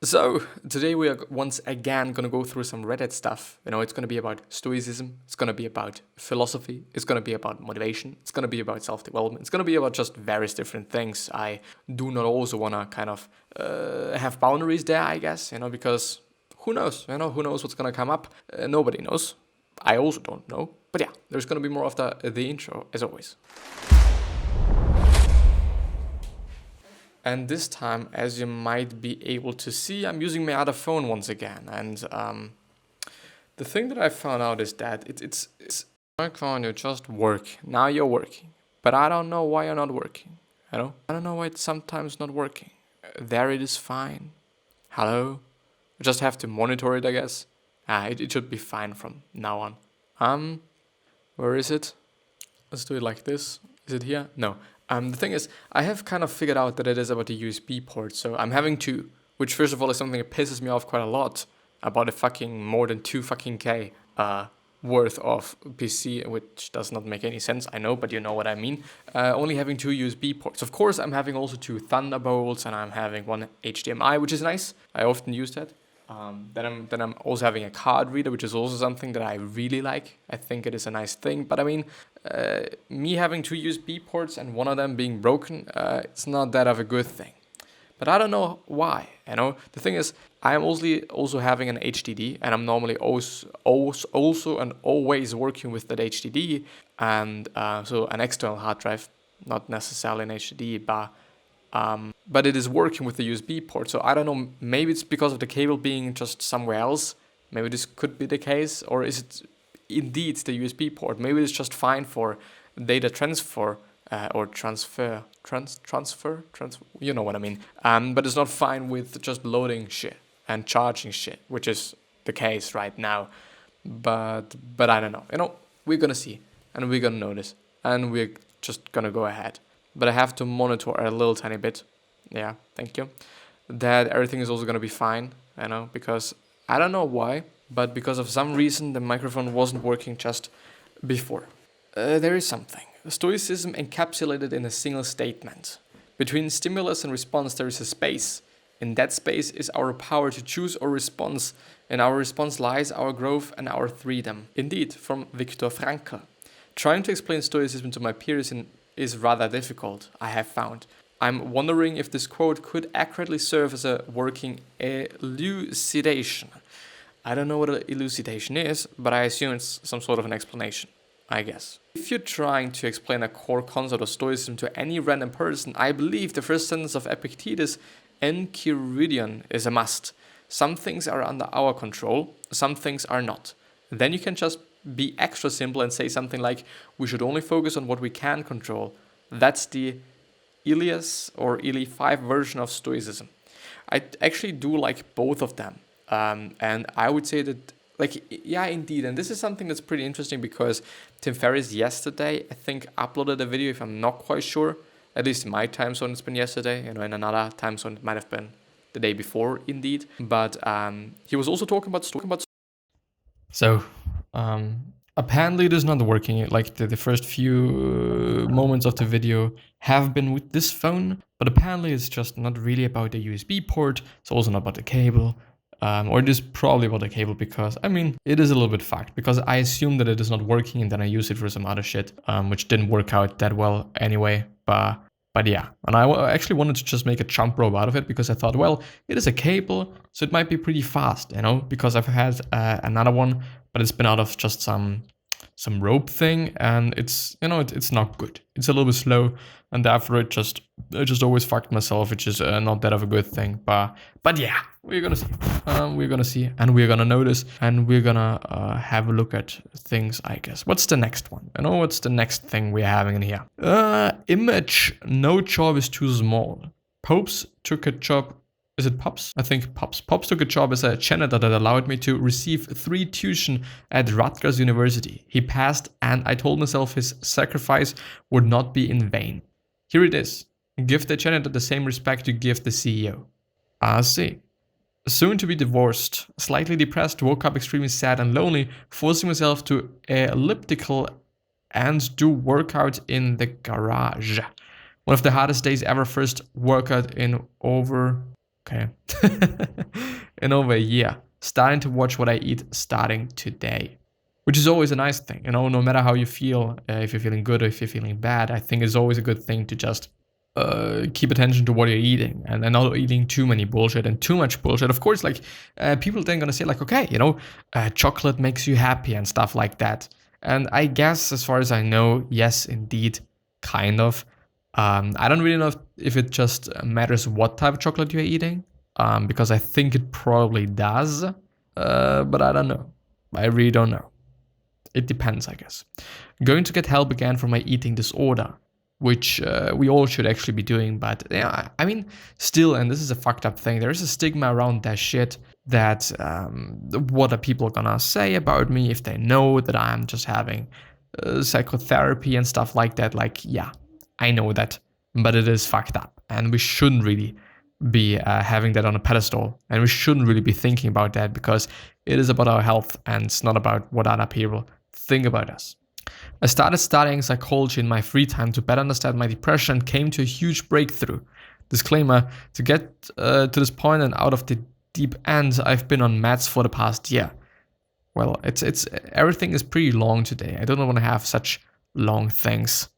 So today we are once again going to go through some Reddit stuff. It's going to be about Stoicism, it's going to be about philosophy, it's going to be about motivation, it's going to be about self-development, it's going to be about just various different things. I do not also want to kind of have boundaries there, I guess, because who knows, who knows what's going to come up. Nobody knows. I also don't know. But yeah, there's going to be more of the intro, as always. And this time, as you might be able to see, I'm using my other phone once again. And the thing that I found out is that it's on, you just work. Now you're working. But I don't know why you're not working. I don't know why it's sometimes not working. There it is fine. Hello? You just have to monitor it, I guess. It should be fine from now on. Where is it? Let's do it like this. Is it here? No. The thing is, I have kind of figured out that it is about the USB port, so I'm having two, which first of all is something that pisses me off quite a lot, about a fucking more than 2K worth of PC, which does not make any sense, I know, but you know what I mean. Only having two USB ports. Of course, I'm having also two Thunderbolts, and I'm having one HDMI, which is nice. I often use that. Then I'm also having a card reader, which is also something that I really like. I think it is a nice thing. But I mean, me having two USB ports and one of them being broken, it's not that of a good thing. But I don't know why. The thing is, I'm also having an HDD, and I'm normally also and always working with that HDD, and so an external hard drive, not necessarily an HDD, but it is working with the USB port. So I don't know, maybe it's because of the cable being just somewhere else. Maybe this could be the case. Or is it indeed the USB port? Maybe it's just fine for data transfer or transfer, you know what I mean. But it's not fine with just loading shit and charging shit, which is the case right now. But I don't know. We're going to see, and we're going to notice, and we're just going to go ahead. But I have to monitor a little tiny bit. Yeah, thank you. That everything is also going to be fine, because I don't know why, but because of some reason the microphone wasn't working just before. There is something. Stoicism encapsulated in a single statement. Between stimulus and response there is a space. In that space is our power to choose our response. In our response lies our growth and our freedom. Indeed, from Viktor Frankl. Trying to explain Stoicism to my peers is rather difficult, I have found. I'm wondering if this quote could accurately serve as a working elucidation. I don't know what an elucidation is, but I assume it's some sort of an explanation, I guess. If you're trying to explain a core concept of Stoicism to any random person, I believe the first sentence of Epictetus' Enchiridion is a must. Some things are under our control, some things are not. Then you can just be extra simple and say something like, we should only focus on what we can control. That's the Ilias or Ili 5 version of Stoicism. I actually do like both of them. And I would say that, yeah, indeed. And this is something that's pretty interesting because Tim Ferriss yesterday, I think, uploaded a video, if I'm not quite sure. At least in my time zone, it's been yesterday. In another time zone, it might have been the day before, indeed. But he was also talking about. So, apparently it is not working. Like the first few moments of the video have been with this phone, but apparently it's just not really about the USB port. It's also not about the cable, or it is probably about the cable because, it is a little bit fucked because I assume that it is not working and then I use it for some other shit, which didn't work out that well anyway, but yeah, and I actually wanted to just make a jump rope out of it because I thought, well, it is a cable, so it might be pretty fast, because I've had another one, but it's been out of just some rope thing, and it's it's not good. It's a little bit slow, and therefore I just always fucked myself, which is not that of a good thing. But yeah, we're gonna see. We're gonna see, and we're gonna notice, and we're gonna have a look at things, I guess. What's the next one? What's the next thing we're having in here? Image. No job is too small. Popes took a job. Is it Pops? I think Pops. Pops took a job as a janitor that allowed me to receive 3 tuition at Rutgers University. He passed, and I told myself his sacrifice would not be in vain. Here it is. Give the janitor the same respect you give the CEO. I see. Soon to be divorced, slightly depressed, woke up extremely sad and lonely, forcing myself to elliptical and do workout in the garage. One of the hardest days ever. First workout in over... Okay. in over a year, starting to watch what I eat starting today, which is always a nice thing. No matter how you feel, if you're feeling good or if you're feeling bad, I think it's always a good thing to just keep attention to what you're eating and not eating too many bullshit and too much bullshit. Of course, like people then gonna say like, okay, chocolate makes you happy and stuff like that. And I guess as far as I know, yes, indeed, kind of. I don't really know if it just matters what type of chocolate you're eating, because I think it probably does, but I don't know. I really don't know. It depends, I guess. Going to get help again for my eating disorder, which we all should actually be doing. But yeah, I mean, still, and this is a fucked up thing, there is a stigma around that shit that what are people gonna say about me if they know that I'm just having psychotherapy and stuff like that. Like, yeah, I know that, but it is fucked up. And we shouldn't really be having that on a pedestal. And we shouldn't really be thinking about that because it is about our health and it's not about what other people think about us. I started studying psychology in my free time to better understand my depression and came to a huge breakthrough. Disclaimer, to get to this point and out of the deep end, I've been on meds for the past year. Well, it's everything is pretty long today. I don't want to have such long things.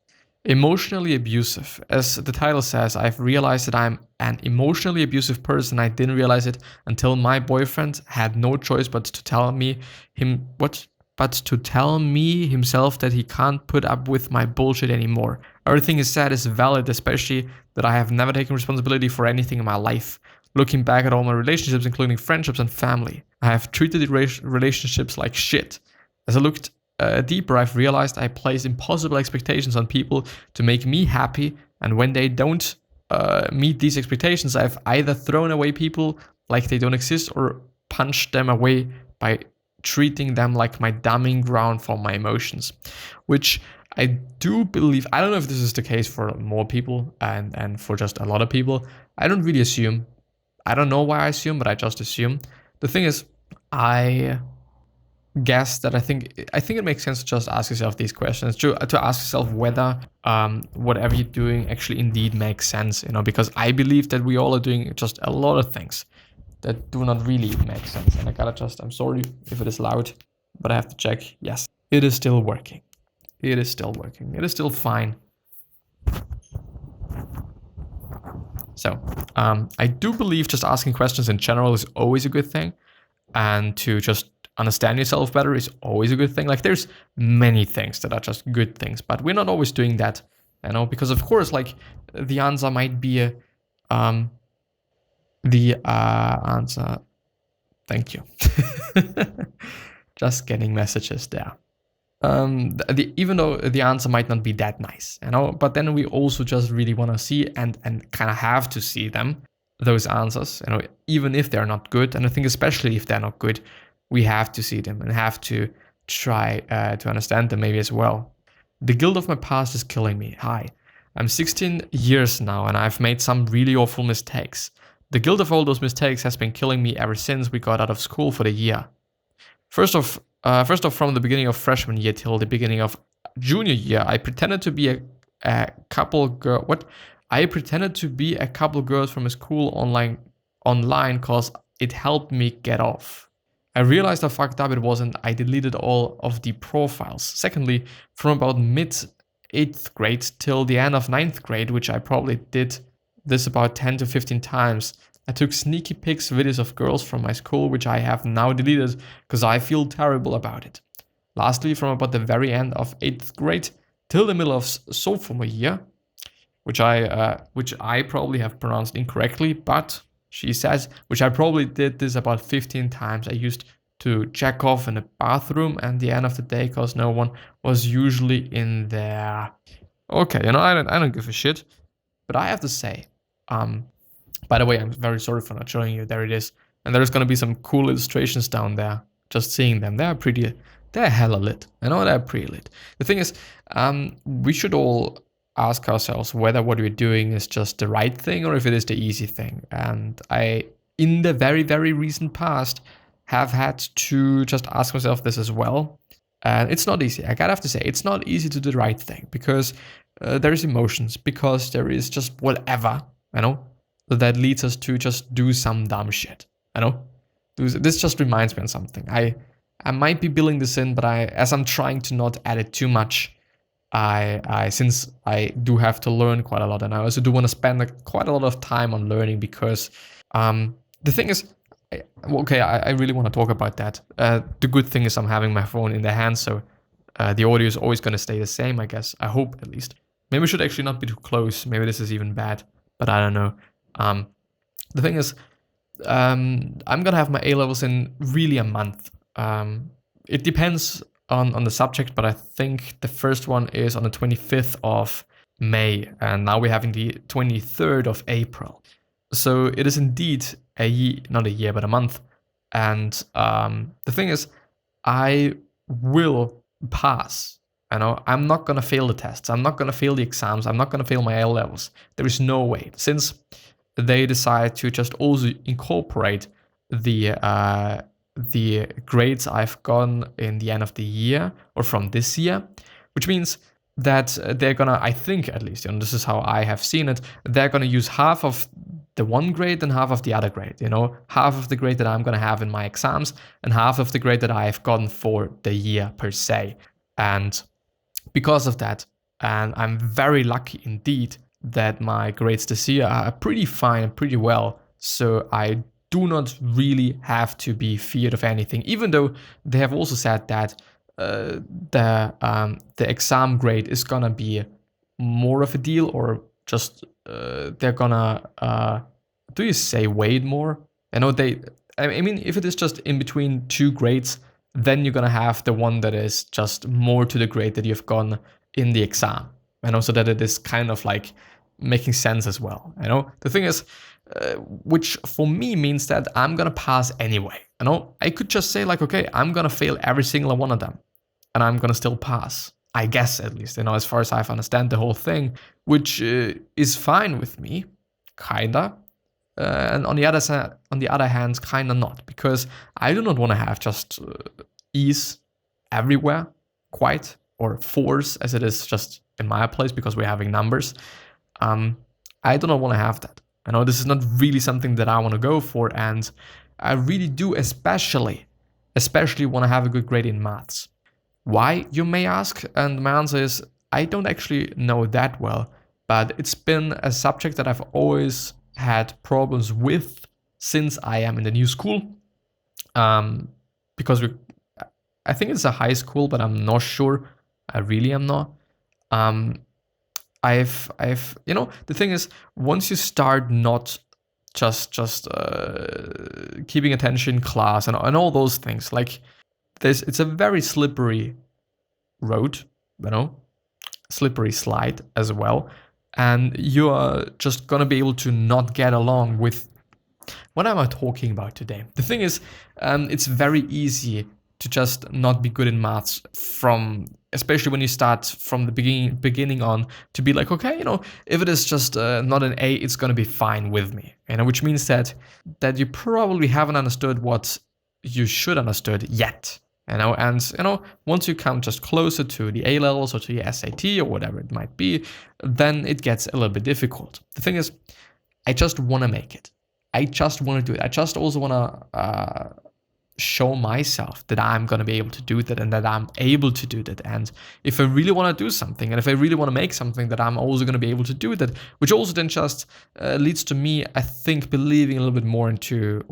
Emotionally abusive. As the title says, I've realized that I'm an emotionally abusive person. I didn't realize it until my boyfriend had no choice but to tell me himself that he can't put up with my bullshit anymore. Everything he said is valid, especially that I have never taken responsibility for anything in my life. Looking back at all my relationships, including friendships and family, I have treated relationships like shit. As I looked deeper, I've realized I place impossible expectations on people to make me happy, and when they don't meet these expectations, I've either thrown away people like they don't exist or punched them away by treating them like my dumbing ground for my emotions, which I do believe. I don't know if this is the case for more people and for just a lot of people. I don't really assume. I don't know why I assume, but I just assume. The thing is, I guess that I think it makes sense to just ask yourself these questions, to ask yourself whether whatever you're doing actually indeed makes sense, because I believe that we all are doing just a lot of things that do not really make sense. And I'm sorry if it is loud, but I have to check. Yes, it is still working. It is still working. It is still fine. So I do believe just asking questions in general is always a good thing, and to just understand yourself better is always a good thing. Like, there's many things that are just good things, but we're not always doing that, because of course, like, the answer might be answer. Thank you. Just getting messages there. Even though the answer might not be that nice, but then we also just really want to see and kind of have to see those answers, even if they're not good. And I think especially if they're not good, we have to see them and have to try to understand them maybe as well. The guilt of my past is killing me. Hi, I'm 16 years now and I've made some really awful mistakes. The guilt of all those mistakes has been killing me ever since we got out of school for the year. First off, from the beginning of freshman year till the beginning of junior year, I pretended to be a couple girls from a school online cause it helped me get off. I realized how fucked up it was and I deleted all of the profiles. Secondly, from about mid 8th grade till the end of 9th grade, which I probably did this about 10 to 15 times, I took sneaky pics, videos of girls from my school, which I have now deleted because I feel terrible about it. Lastly, from about the very end of 8th grade till the middle of sophomore year, which I probably have pronounced incorrectly, but she says, which I probably did this about 15 times. I used to jack off in the bathroom at the end of the day because no one was usually in there. Okay, I don't give a shit, but I have to say, by the way, I'm very sorry for not showing you. There it is. And there's going to be some cool illustrations down there. Just seeing them. They're hella lit. They're pretty lit. The thing is, we should all ask ourselves whether what we're doing is just the right thing or if it is the easy thing. And I, in the very, very recent past, have had to just ask myself this as well. And it's not easy. I gotta have to say, it's not easy to do the right thing because there is emotions, because there is just whatever, that leads us to just do some dumb shit, This just reminds me of something. I might be building this in, but as I'm trying to not add it too much, since I do have to learn quite a lot, and I also do want to spend quite a lot of time on learning, because the thing is, I really want to talk about that. The good thing is I'm having my phone in the hand, so the audio is always going to stay the same, I guess. I hope, at least. Maybe we should actually not be too close. Maybe this is even bad, but I don't know. The thing is, I'm gonna have my A-levels in really a month. It depends on the subject, but I think the first one is on the 25th of May, and now we're having the 23rd of April. So it is indeed a year, not a year, but a month. And the thing is, I will pass. I'm not gonna fail the tests. I'm not gonna fail the exams. I'm not gonna fail my A-levels. There is no way, since they decide to just also incorporate the grades I've gotten in the end of the year, or from this year, which means that they're gonna, I think at least, this is how I have seen it, they're gonna use half of the one grade and half of the other grade, half of the grade that I'm gonna have in my exams and half of the grade that I've gotten for the year per se. And because of that, and I'm very lucky indeed that my grades this year are pretty fine and pretty well, so I do not really have to be feared of anything, even though they have also said that the exam grade is gonna be more of a deal, or just they're gonna do you say weight more? I mean, if it is just in between two grades, then you're gonna have the one that is just more to the grade that you've gone in the exam, and also that it is kind of like making sense as well. The thing is, which for me means that I'm gonna pass anyway. I could just say like, okay, I'm gonna fail every single one of them, and I'm gonna still pass. I guess, at least, as far as I've understand the whole thing, which is fine with me, kinda. And on the other hand, kinda not, because I do not want to have just ease everywhere, quite, or force as it is just in my place, because we're having numbers. I do not want to have that. This is not really something that I want to go for, and I really do especially want to have a good grade in maths. Why, you may ask? And my answer is, I don't actually know that well, but it's been a subject that I've always had problems with since I am in the new school. Because I think it's a high school, but I'm not sure. I really am not. I've the thing is, once you start not just keeping attention in class and all those things, like it's a very slippery road, slippery slide as well, and you are just gonna be able to not get along with. What am I talking about today? The thing is, it's very easy to just not be good in maths, especially when you start from the beginning on, to be like, okay, if it is just not an A, it's gonna be fine with me, which means that you probably haven't understood what you should understood yet, and once you come just closer to the A levels or to the SAT or whatever it might be, then it gets a little bit difficult. The thing is, I just want to make it. I just want to do it. I just also want to show myself that I'm going to be able to do that, and that I'm able to do that. And if I really want to do something, and if I really want to make something, that I'm also going to be able to do that, which also then just leads to me, I think, believing a little bit more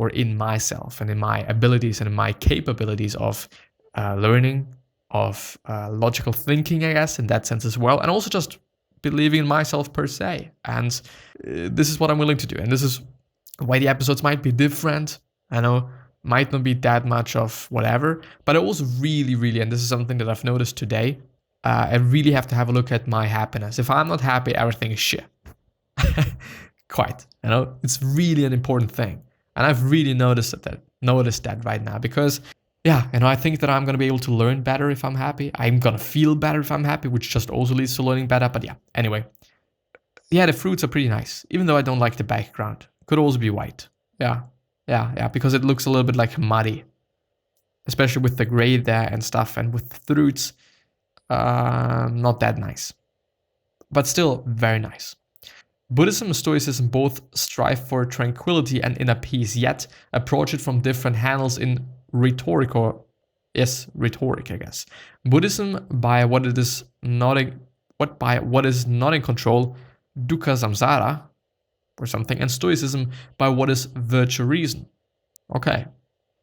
in myself and in my abilities and in my capabilities of learning, of logical thinking, I guess, in that sense as well. And also just believing in myself per se. And this is what I'm willing to do. And this is why the episodes might be different. Might not be that much of whatever, but I also really, really, and this is something that I've noticed today, I really have to have a look at my happiness. If I'm not happy, everything is shit. Quite, it's really an important thing. And I've really noticed that right now, because I think that I'm going to be able to learn better if I'm happy. I'm going to feel better if I'm happy, which just also leads to learning better. But anyway. The fruits are pretty nice, even though I don't like the background. Could also be white. Yeah, because it looks a little bit like muddy, especially with the gray there and stuff, and with the fruits, not that nice, but still very nice. Buddhism and Stoicism both strive for tranquility and inner peace, yet approach it from different handles in rhetoric, I guess. Buddhism by what is not in control, dukkha samsara, or something, and Stoicism by what is virtue reason. Okay,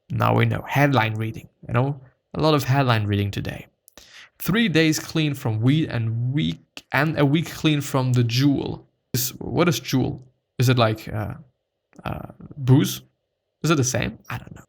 now we know. Headline reading, a lot of headline reading today. 3 days clean from weed and a week clean from the jewel. What is jewel? Is it like booze? Is it the same? I don't know.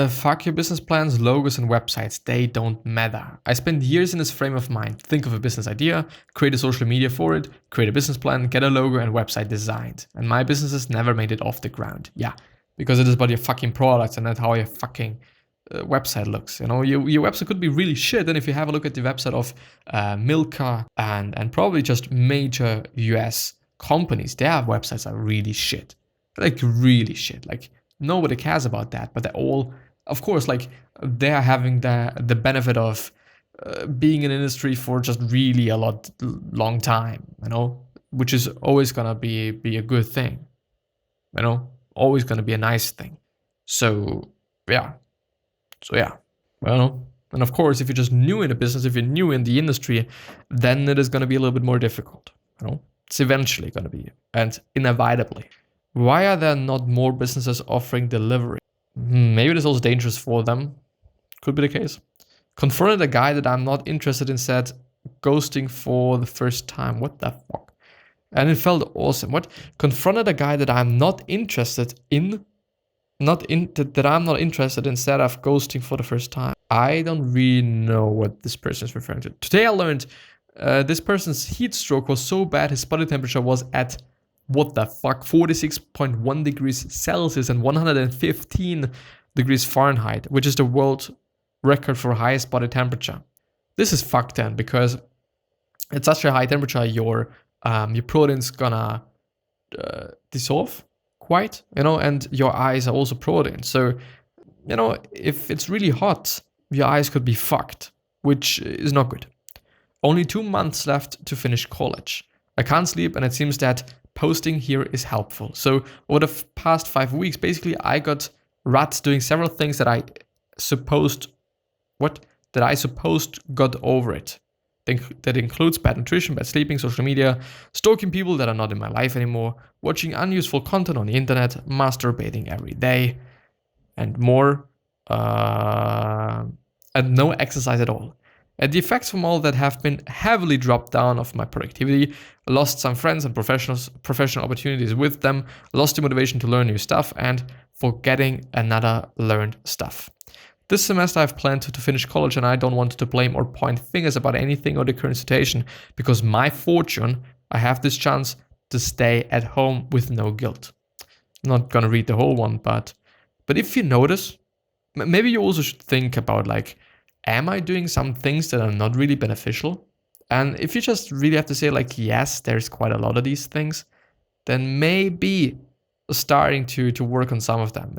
Fuck your business plans, logos, and websites. They don't matter. I spent years in this frame of mind. Think of a business idea, create a social media for it, create a business plan, get a logo and website designed. And my businesses never made it off the ground. Yeah, because it is about your fucking products and not how your fucking website looks. Your website could be really shit. And if you have a look at the website of Milka and probably just major US companies, their websites are really shit. Like really shit. Like nobody cares about that, but they're all, of course, like they're having the benefit of being in industry for just really a long time, which is always gonna be a good thing, always gonna be a nice thing. So yeah. Well, and of course, if you're just new in a business, if you're new in the industry, then it is going to be a little bit more difficult. It's eventually going to be, and inevitably. Why are there not more businesses offering delivery? Maybe it is also dangerous for them. Could be the case. Confronted a guy that I'm not interested in, said ghosting for the first time. What the fuck? And it felt awesome. What? Confronted a guy that I'm not interested in. That I'm not interested instead of ghosting for the first time. I don't really know what this person is referring to. Today I learned this person's heat stroke was so bad his body temperature was at, what the fuck, 46.1 degrees Celsius and 115 degrees Fahrenheit, which is the world record for highest body temperature. This is fucked then, because at such a high temperature your protein's gonna dissolve quite, and your eyes are also protein. So, if it's really hot, your eyes could be fucked, which is not good. Only 2 months left to finish college. I can't sleep, and it seems that posting here is helpful. So over the past 5 weeks, basically I got ruts doing several things that I supposed got over it. That includes bad nutrition, bad sleeping, social media, stalking people that are not in my life anymore, watching unuseful content on the internet, masturbating every day, and more, and no exercise at all. And the effects from all that have been heavily dropped down of my productivity, lost some friends and professional opportunities with them, lost the motivation to learn new stuff, and forgetting another learned stuff. This semester I've planned to finish college, and I don't want to blame or point fingers about anything or the current situation, because my fortune, I have this chance to stay at home with no guilt. I'm not gonna read the whole one, but if you notice, maybe you also should think about am I doing some things that are not really beneficial? And if you just really have to say yes, there's quite a lot of these things, then maybe starting to work on some of them,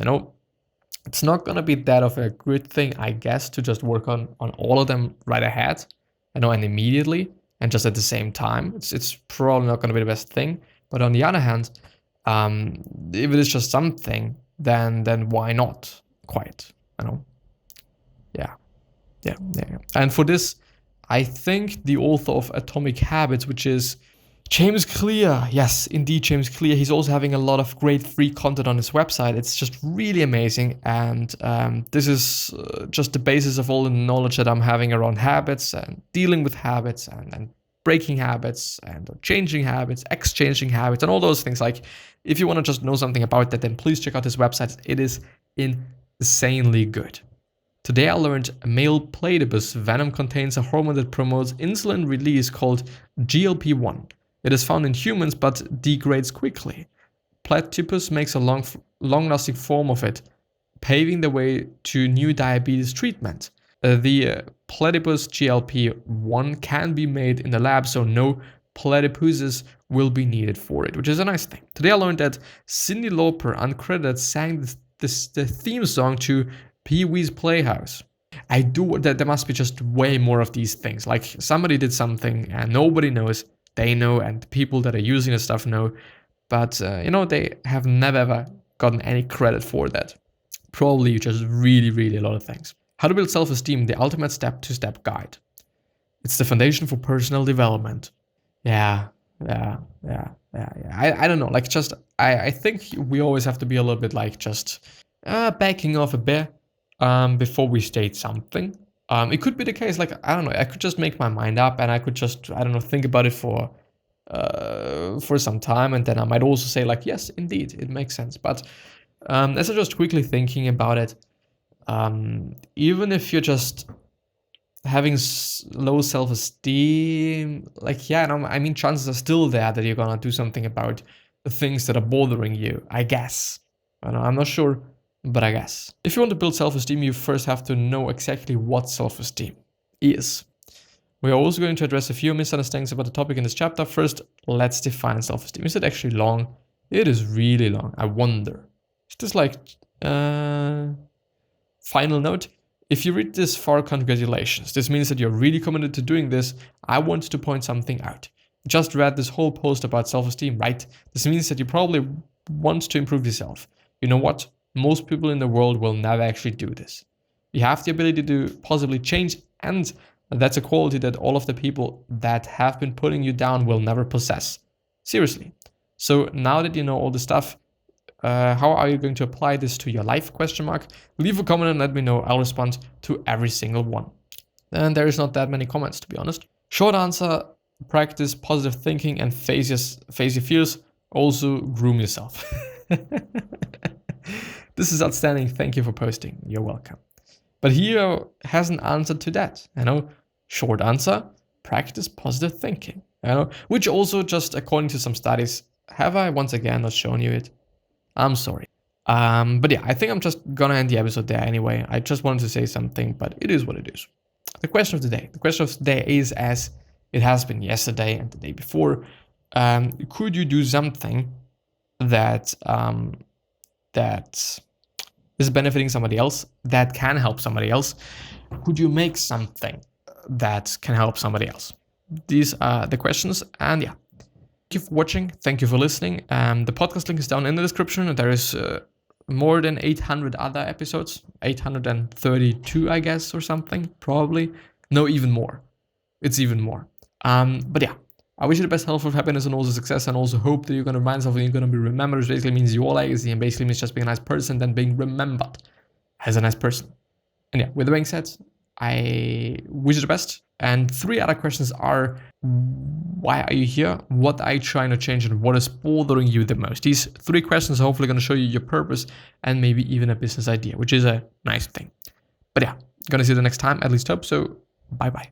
It's not going to be that of a good thing, I guess, to just work on all of them right ahead, and immediately, and just at the same time. It's probably not going to be the best thing. But on the other hand, if it is just something, then why not? Quite, Yeah. And for this, I think the author of Atomic Habits, which is James Clear. Yes, indeed, James Clear. He's also having a lot of great free content on his website. It's just really amazing. And this is just the basis of all the knowledge that I'm having around habits and dealing with habits and breaking habits and changing habits, exchanging habits, and all those things. If you want to just know something about that, then please check out his website. It is insanely good. Today I learned male platypus venom contains a hormone that promotes insulin release called GLP-1. It is found in humans but degrades quickly. Platypus makes a long-lasting form of it, paving the way to new diabetes treatment. The platypus GLP-1 can be made in the lab, so no platypuses will be needed for it, which is a nice thing. Today I learned that Cyndi Lauper, uncredited, sang the theme song to Pee-wee's Playhouse. There must be just way more of these things. Somebody did something and nobody knows. they know and the people that are using the stuff know, but they have never ever gotten any credit for that. Probably just really a lot of things. How to build self-esteem, the ultimate step-to-step guide. It's the foundation for personal development. Yeah. I don't know. Like, just I think we always have to be a little bit like just backing off a bit before we state something. It could be the case, like, I don't know, I could just make my mind up and I could just, I don't know, think about it for some time, and then I might also say like, yes, indeed, it makes sense. But as I'm just quickly thinking about it, even if you're just having low self-esteem, like, yeah, no, I mean, chances are still there that you're gonna do something about the things that are bothering you, I guess. I don't know, I'm not sure, but I guess. If you want to build self-esteem, you first have to know exactly what self-esteem is. We are also going to address a few misunderstandings about the topic in this chapter. First, let's define self-esteem. Is it actually long? It is really long. I wonder. Is this like final note? If you read this far, congratulations. This means that you're really committed to doing this. I want to point something out. Just read this whole post about self-esteem, right? This means that you probably want to improve yourself. You know what? Most people in the world will never actually do this. You have the ability to possibly change, and that's a quality that all of the people that have been putting you down will never possess. Seriously. So now that you know all the stuff, how are you going to apply this to your life? ? Leave a comment and let me know. I'll respond to every single one. And there is not that many comments, to be honest. Short answer: practice positive thinking and face your fears. Also groom yourself. This is outstanding. Thank you for posting. You're welcome. But here has an answer to that. Short answer: practice positive thinking. Which also, just according to some studies, have I once again not shown you it? I'm sorry. But yeah, I think I'm just gonna end the episode there anyway. I just wanted to say something, but it is what it is. The question of the day. The question of the day is, as it has been yesterday and the day before, could you do something that is benefiting somebody else, that can help somebody else? Could you make something that can help somebody else? These are the questions, and yeah. Thank you for watching. Thank you for listening. The podcast link is down in the description. There is more than 800 other episodes, 832, I guess, or something, probably. No, even more. It's even more. But yeah, I wish you the best health, happiness, and also success, and also hope that you're going to remind yourself and you're going to be remembered, which basically means your legacy, and basically means just being a nice person, then being remembered as a nice person. And yeah, with that being said, I wish you the best. And 3 other questions are: why are you here? What are you trying to change? And what is bothering you the most? These 3 questions are hopefully going to show you your purpose and maybe even a business idea, which is a nice thing. But yeah, gonna see you the next time, at least hope so. Bye bye.